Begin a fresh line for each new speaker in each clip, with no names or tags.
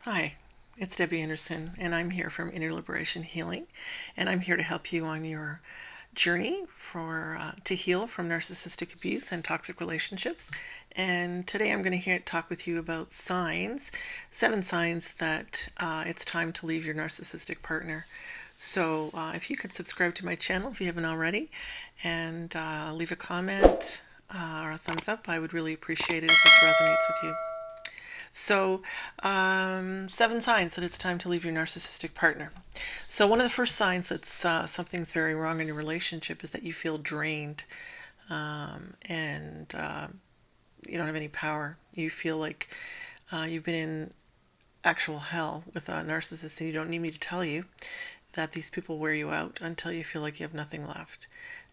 Hi, it's Debbie Anderson, and I'm here from Inner Liberation Healing, and I'm here to help you on your journey to heal from narcissistic abuse and toxic relationships. And today I'm going to talk with you about signs, 7 signs that it's time to leave your narcissistic partner. So if you could subscribe to my channel if you haven't already, and leave a comment or a thumbs up, I would really appreciate it if this resonates with you. So, 7 signs that it's time to leave your narcissistic partner. So, one of the first signs that something's very wrong in your relationship is that you feel drained and you don't have any power. You feel like you've been in actual hell with a narcissist, and you don't need me to tell you that these people wear you out until you feel like you have nothing left.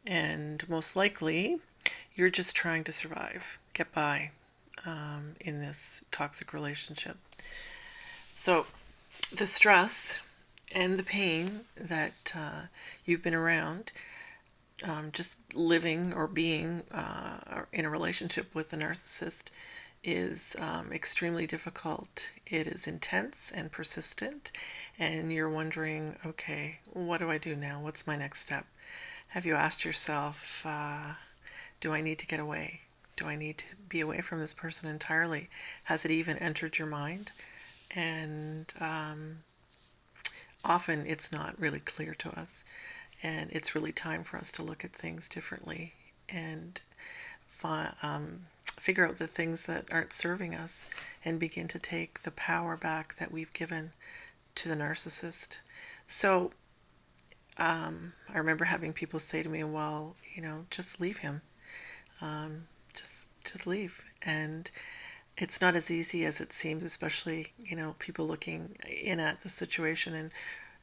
And most likely, you're just trying to survive, get by in this toxic relationship. So, the stress and the pain that you've been around, just living or being in a relationship with a narcissist, is extremely difficult. It is intense and persistent, and you're wondering, okay, what do I do now? What's my next step? Have you asked yourself, do I need to get away? Do I need to be away from this person entirely? Has it even entered your mind? And often it's not really clear to us. And it's really time for us to look at things differently and figure out the things that aren't serving us and begin to take the power back that we've given to the narcissist. So I remember having people say to me, well, just leave him. Just leave. And it's not as easy as it seems, especially, people looking in at the situation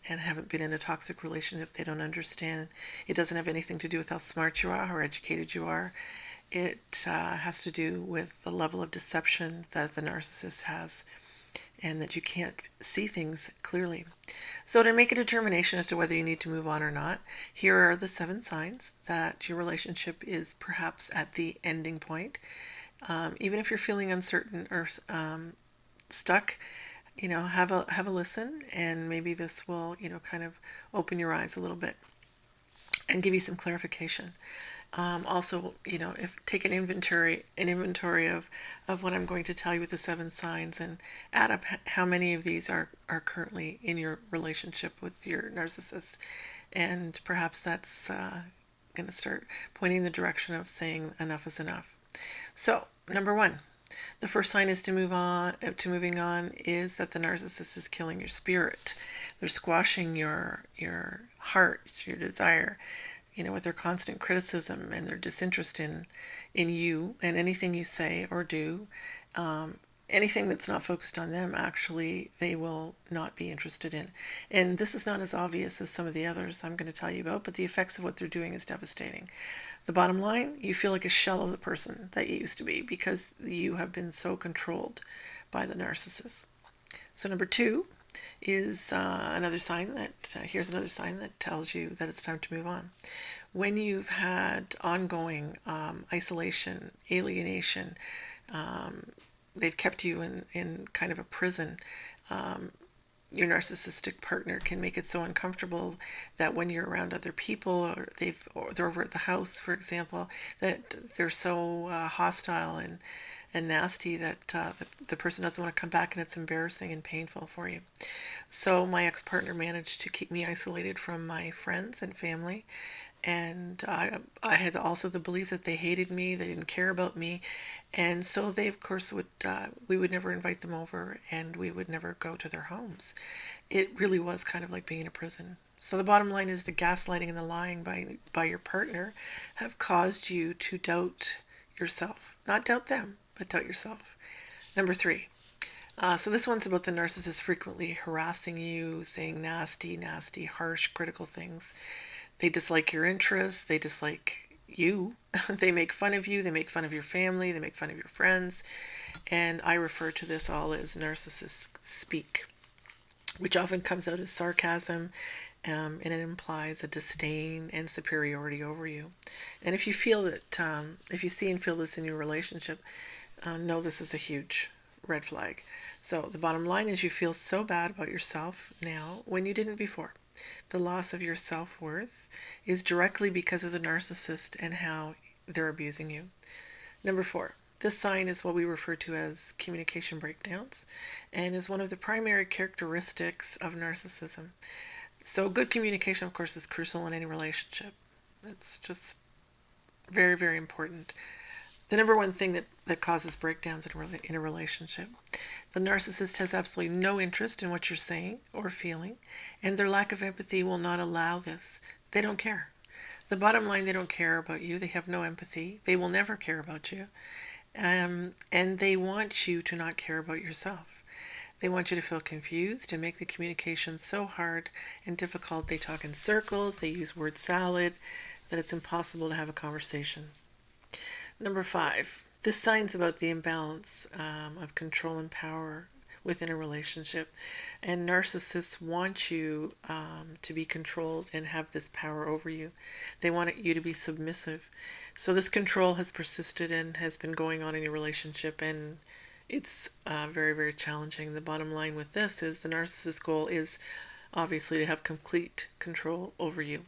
and haven't been in a toxic relationship. They don't understand. It doesn't have anything to do with how smart you are, how educated you are. It has to do with the level of deception that the narcissist has, and that you can't see things clearly. So to make a determination as to whether you need to move on or not, here are the 7 signs that your relationship is perhaps at the ending point. Even if you're feeling uncertain or stuck, have a listen, and maybe this will, kind of open your eyes a little bit and give you some clarification. Also, if take an inventory of what I'm going to tell you with the 7 signs, and add up how many of these are currently in your relationship with your narcissist, and perhaps that's going to start pointing in the direction of saying enough is enough. So, number 1, the first sign is to moving on is that the narcissist is killing your spirit. They're squashing your heart, your desire, with their constant criticism and their disinterest in you and anything you say or do. Anything that's not focused on them, actually, they will not be interested in. And this is not as obvious as some of the others I'm going to tell you about, but the effects of what they're doing is devastating. The bottom line, you feel like a shell of the person that you used to be because you have been so controlled by the narcissist. So number 2 is here's another sign that tells you that it's time to move on. When you've had ongoing isolation, alienation, they've kept you in kind of a prison. Your narcissistic partner can make it so uncomfortable that when you're around other people, or they're over at the house, for example, that they're so hostile and nasty that the person doesn't want to come back, and it's embarrassing and painful for you. So my ex-partner managed to keep me isolated from my friends and family, and I had also the belief that they hated me, they didn't care about me, and so they, of course, we would never invite them over, and we would never go to their homes. It really was kind of like being in a prison. So the bottom line is the gaslighting and the lying by your partner have caused you to doubt yourself. Not doubt them, but doubt yourself. Number 3. So this one's about the narcissist frequently harassing you, saying nasty, harsh, critical things. They dislike your interests. They dislike you. They make fun of you. They make fun of your family. They make fun of your friends. And I refer to this all as Narcissists Speak, which often comes out as sarcasm, and it implies a disdain and superiority over you. And if you see and feel this in your relationship, know this is a huge red flag. So the bottom line is you feel so bad about yourself now when you didn't before. The loss of your self-worth is directly because of the narcissist and how they're abusing you. Number 4, this sign is what we refer to as communication breakdowns and is one of the primary characteristics of narcissism. So good communication, of course, is crucial in any relationship. It's just very, very important. The number one thing that causes breakdowns in a relationship. The narcissist has absolutely no interest in what you're saying or feeling, and their lack of empathy will not allow this. They don't care. The bottom line, they don't care about you. They have no empathy. They will never care about you. And they want you to not care about yourself. They want you to feel confused and make the communication so hard and difficult. They talk in circles. They use word salad that it's impossible to have a conversation. Number 5, this sign's about the imbalance of control and power within a relationship. And narcissists want you to be controlled and have this power over you. They want you to be submissive. So this control has persisted and has been going on in your relationship, and it's very, very challenging. The bottom line with this is the narcissist's goal is obviously to have complete control over you.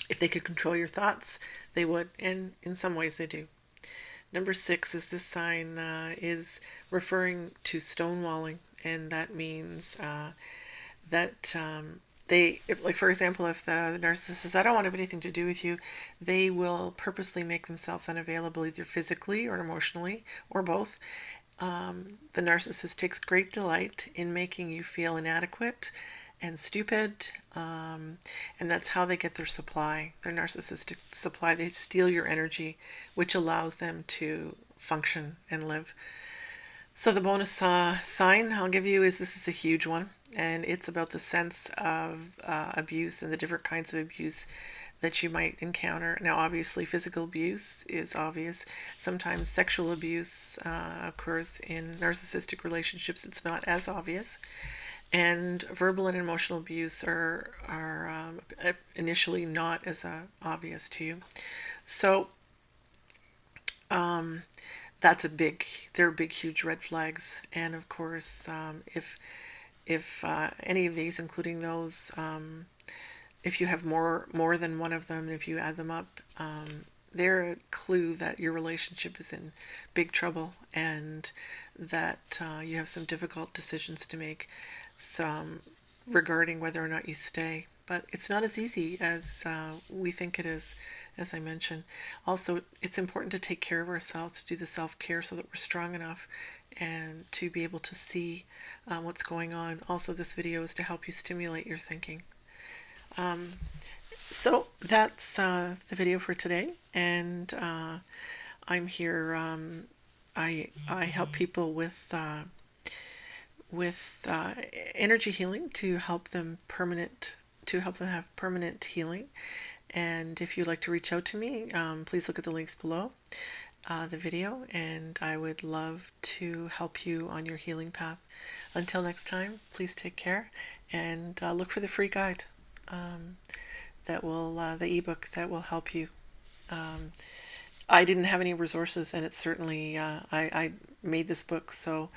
If they could control your thoughts, they would, and in some ways they do. Number 6 is this sign is referring to stonewalling, and that means that like for example, if the narcissist says, I don't want to have anything to do with you, they will purposely make themselves unavailable either physically or emotionally or both. The narcissist takes great delight in making you feel inadequate and stupid, and that's how they get their supply, their narcissistic supply. They steal your energy, which allows them to function and live. So the bonus sign I'll give you is, this is a huge one, and it's about the sense of abuse and the different kinds of abuse that you might encounter. Now, obviously, physical abuse is obvious. Sometimes sexual abuse occurs in narcissistic relationships. It's not as obvious. And verbal and emotional abuse are initially not as obvious to you. So they're big, huge red flags. And of course, if any of these, including those, if you have more than one of them, if you add them up, they're a clue that your relationship is in big trouble and that you have some difficult decisions to make regarding whether or not you stay. But it's not as easy as we think it is, as I mentioned. Also, it's important to take care of ourselves, to do the self-care so that we're strong enough and to be able to see what's going on. Also, this video is to help you stimulate your thinking. So that's the video for today, and I'm here. I help people with energy healing to help them have permanent healing. And if you'd like to reach out to me, please look at the links below the video, and I would love to help you on your healing path. Until next time, please take care, and look for the free guide the ebook that will help you. I didn't have any resources, and it's certainly I made this book so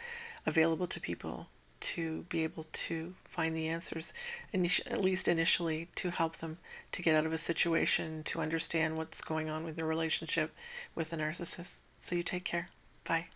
available to people to be able to find the answers, at least initially, to help them to get out of a situation, to understand what's going on with their relationship with the narcissist. So you take care. Bye.